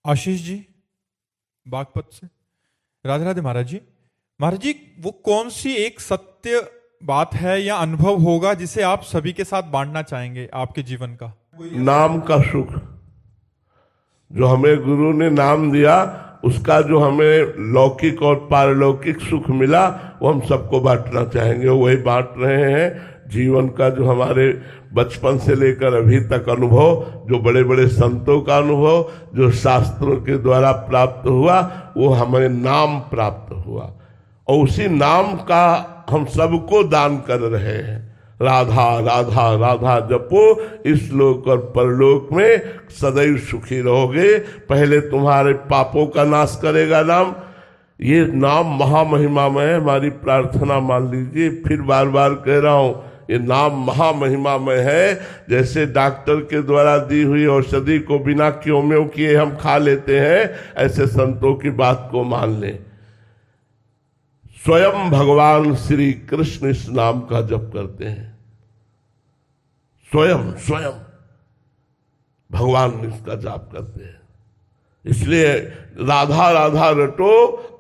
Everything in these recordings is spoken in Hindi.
आशीष जी बागपत से। राधे राधे महाराज जी। महाराज जी, वो कौन सी एक सत्य बात है या अनुभव होगा जिसे आप सभी के साथ बांटना चाहेंगे आपके जीवन का? नाम का सुख जो हमें गुरु ने नाम दिया, उसका जो हमें लौकिक और पारलौकिक सुख मिला, वो हम सबको बांटना चाहेंगे। वही बांट रहे हैं। जीवन का जो हमारे बचपन से लेकर अभी तक अनुभव, जो बड़े बड़े संतों का अनुभव, जो शास्त्रों के द्वारा प्राप्त हुआ, वो हमें नाम प्राप्त हुआ और उसी नाम का हम सबको दान कर रहे हैं। राधा राधा राधा जपो, इस लोक और परलोक में सदैव सुखी रहोगे। पहले तुम्हारे पापों का नाश करेगा नाम। ये नाम महामहिमामय है। हमारी प्रार्थना मान लीजिए, फिर बार बार कह रहा हूं, ये नाम महामहिमामय है। जैसे डॉक्टर के द्वारा दी हुई औषधि को बिना क्यों किए हम खा लेते हैं, ऐसे संतों की बात को मान लें। स्वयं भगवान श्री कृष्ण इस नाम का जप करते हैं। स्वयं स्वयं भगवान इसका जाप करते हैं। इसलिए राधा राधा रटो,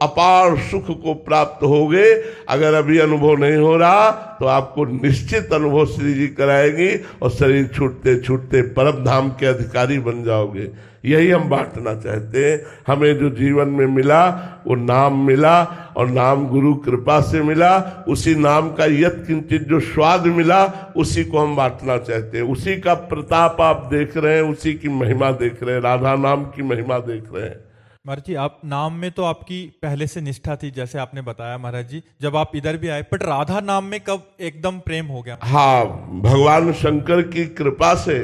अपार सुख को प्राप्त होगे। अगर अभी अनुभव नहीं हो रहा तो आपको निश्चित अनुभव श्री जी कराएगी और शरीर छूटते छूटते परम धाम के अधिकारी बन जाओगे। यही हम बांटना चाहते हैं। हमें जो जीवन में मिला वो नाम मिला, और नाम गुरु कृपा से मिला। उसी नाम का यत् किंचित जो स्वाद मिला, उसी को हम बांटना चाहते हैं। उसी का प्रताप आप देख रहे हैं, उसी की महिमा देख रहे हैं, राधा नाम की महिमा देख रहे हैं। महाराज जी, आप नाम में तो आपकी पहले से निष्ठा थी, जैसे आपने बताया महाराज जी, जब आप इधर भी आए, बट राधा नाम में कब एकदम प्रेम हो गया? हाँ, भगवान शंकर की कृपा से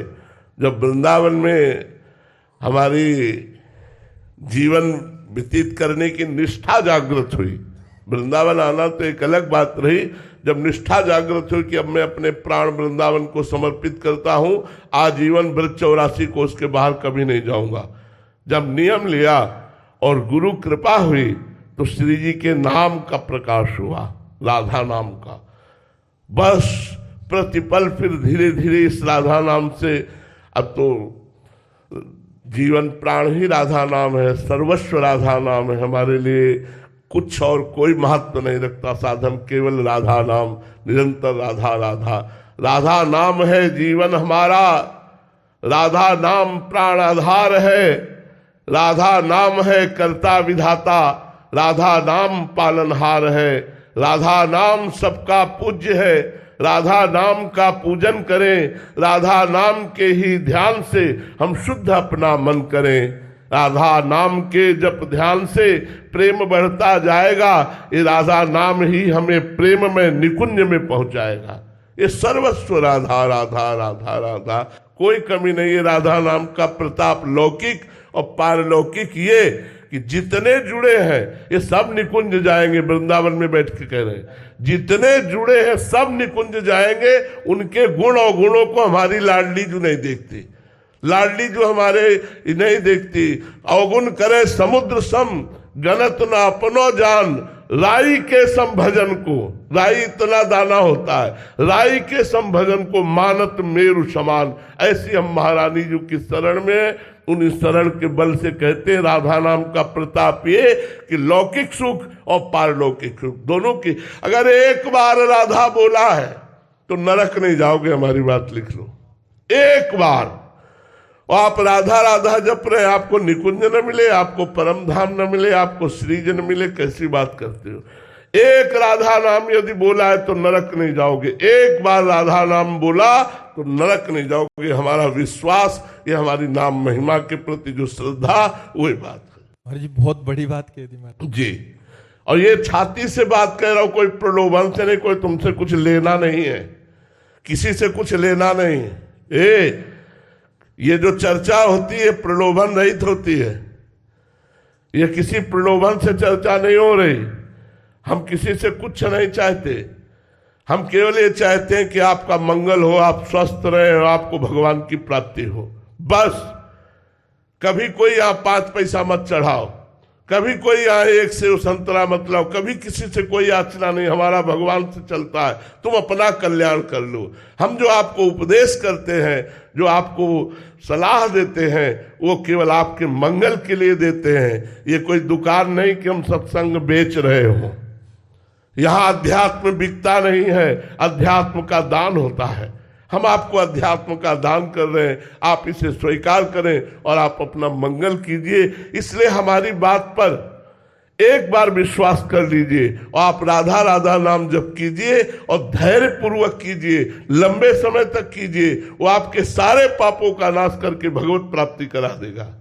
जब वृंदावन में हमारी जीवन व्यतीत करने की निष्ठा जागृत हुई, वृंदावन आना तो एक अलग बात रही, जब निष्ठा जागृत हुई कि अब मैं अपने प्राण वृंदावन को समर्पित करता हूं, आजीवन ब्रज 84 को उसके बाहर कभी नहीं जाऊंगा, जब नियम लिया और गुरु कृपा हुई, तो श्री जी के नाम का प्रकाश हुआ, राधा नाम का। बस प्रतिपल फिर धीरे धीरे इस राधा नाम से, अब तो जीवन प्राण ही राधा नाम है, सर्वस्व राधा नाम है हमारे लिए। कुछ और कोई महत्व नहीं रखता साधन, केवल राधा नाम, निरंतर राधा राधा। राधा नाम है जीवन हमारा, राधा नाम प्राण आधार है, राधा नाम है कर्ता विधाता, राधा नाम पालनहार है, राधा नाम सबका पूज्य है। राधा नाम का पूजन करें, राधा नाम के ही ध्यान से हम शुद्ध अपना मन करें। राधा नाम के जप ध्यान से प्रेम बढ़ता जाएगा। ये राधा नाम ही हमें प्रेम में निकुंज में पहुंचाएगा। ये सर्वस्व राधा राधा राधा राधा, कोई कमी नहीं है। राधा नाम का प्रताप लौकिक और पारलौकिक ये कि जितने जुड़े हैं ये सब निकुंज जाएंगे। वृंदावन में बैठ के कह रहे हैं, जितने जुड़े हैं सब निकुंज जाएंगे। उनके गुण और गुणों को हमारी लाडली जो नहीं देखती, लाडली जो हमारे नहीं देखती। अवगुण करे समुद्र सम, गणत न अपनो जान, राई के संभजन को, राई इतना दाना होता है, राई के संभजन को मानत मेरु समान। ऐसी हम महारानी जी की शरण में, उन शरण के बल से कहते हैं राधा नाम का प्रताप ये कि लौकिक सुख और पारलौकिक सुख दोनों की, अगर एक बार राधा बोला है तो नरक नहीं जाओगे। हमारी बात लिख लो, एक बार और आप राधा राधा जप रहे, आपको निकुंज न मिले, आपको परम धाम न मिले, आपको श्रीज न मिले, कैसी बात करते हो? एक राधा नाम यदि बोला है तो नरक नहीं जाओगे। एक बार राधा नाम बोला तो नरक नहीं जाओगे। हमारा विश्वास, ये हमारी नाम महिमा के प्रति जो श्रद्धा, वही बात है। महाराज जी, बहुत बड़ी बात कह दी महाराज जी। और ये छाती से बात कह रहा हूं, कोई प्रलोभन से नहीं, कोई तुमसे कुछ लेना नहीं है, किसी से कुछ लेना नहीं है। ये जो चर्चा होती है प्रलोभन रहित होती है। ये किसी प्रलोभन से चर्चा नहीं हो रही। हम किसी से कुछ नहीं चाहते, हम केवल ये चाहते हैं कि आपका मंगल हो, आप स्वस्थ रहें और आपको भगवान की प्राप्ति हो। बस कभी कोई यहाँ 5 पैसा मत चढ़ाओ, कभी कोई यहाँ 1 सेव संतरा मत लाओ, कभी किसी से कोई याचना नहीं। हमारा भगवान से चलता है, तुम अपना कल्याण कर लो। हम जो आपको उपदेश करते हैं, जो आपको सलाह देते हैं वो केवल आपके मंगल के लिए देते हैं। ये कोई दुकान नहीं कि हम सत्संग बेच रहे हो। यहां अध्यात्म बिकता नहीं है, अध्यात्म का दान होता है। हम आपको अध्यात्म का दान कर रहे हैं, आप इसे स्वीकार करें और आप अपना मंगल कीजिए। इसलिए हमारी बात पर एक बार विश्वास कर लीजिए और आप राधा राधा नाम जप कीजिए और धैर्य पूर्वक कीजिए, लंबे समय तक कीजिए। वो आपके सारे पापों का नाश करके भगवत प्राप्ति करा देगा।